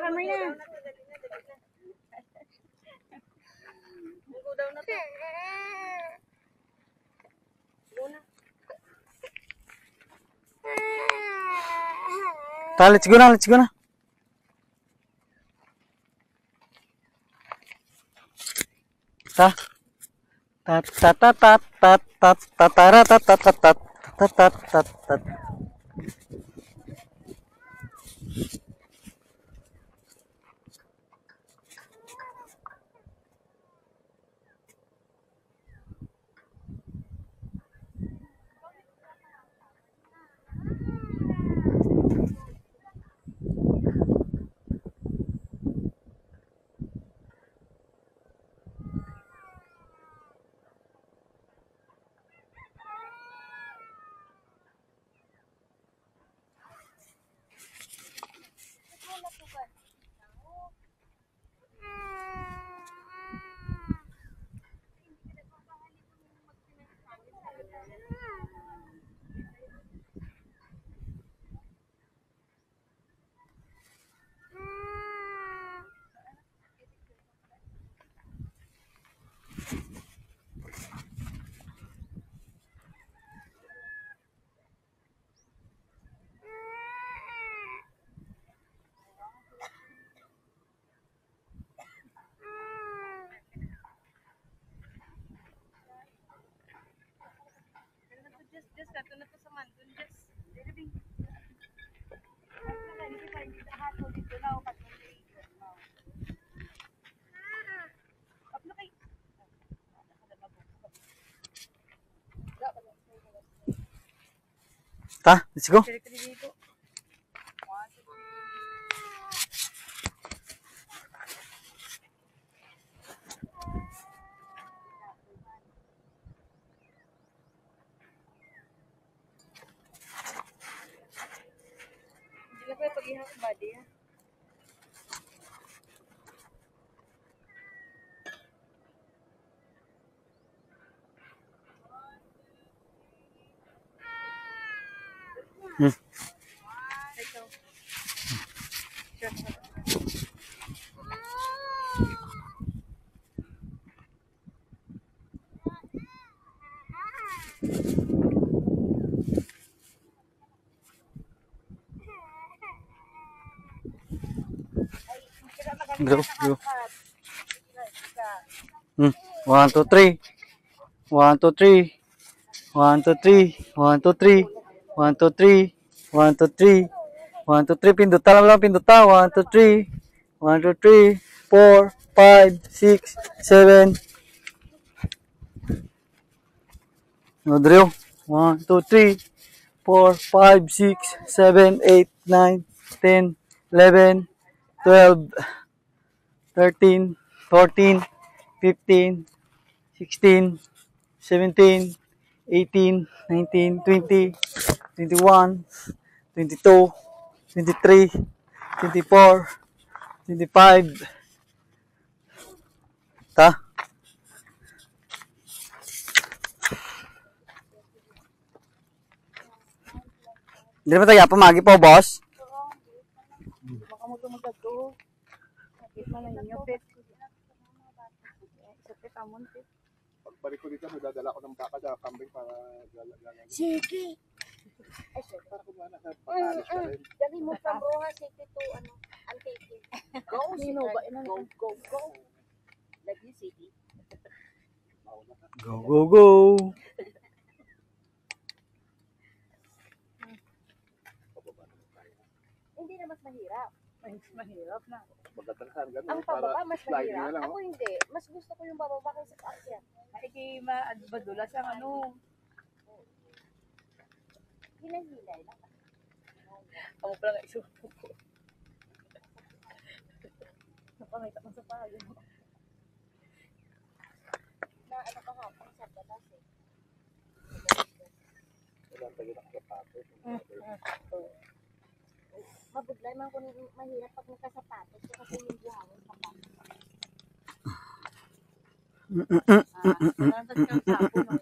camera na. Go down na to. Let's go na, let's go na. Ta. Ta ta ta ta ta ta ta ta ta ta ta ta ta ta ta. Just kato na to sa mandun. Just. Ta, let's go. Hindi na pwede pag-ihang body. Hmm. Go, go. 1, 2, 3. 1, 2, 3. 1, 2, 3. 1, 2, 3. 1, 2, 3. 1, 2, 3. 1, 2, 3. Pinduta lang, pinduta. 1, 2, 3. 1, 2, 3. 4, 5, 6, 7. No, drill. 1, 2, 3. 4, 5, 6, 7, 8, 9, 10, 11, 12, 13, 14, 15, 16, 17, 18, 19, 20, 21, 22, 23, 24, 25. Ta? Hindi naman tayo pamagi po, boss. Baka mo tumagad to. Nakit mo na ninyo, pet. Isa pet, amon, pet. Pagbalik ko dito, magdadala ko ng baka sa kambing para gala-gala. Sige. Ay, sir, para kumana sa patalis ka rin. Dali mo sa Roja City to, Antique. Go, sino ba? Go, go. Lagi city. Go, go, go. Hindi na mas mahirap. Mas mahirap na. Magdadalhan, ganun. Ang pababa mas sliding mahirap. na lang, Ako hindi. Mas gusto ko yung bababa kaysa Asya. Ay, kay madulas ang ano. Hilay-hilay lang. Ako pala nga isupo ko. Napangita ko sa pagod. Na ano ka hapon sa batas eh. Wala tayo nakasapatos. Mabudlay man kung mahirap pag nakasapatos kasi yung buhangin sa patos. Nandang kang sapo, no?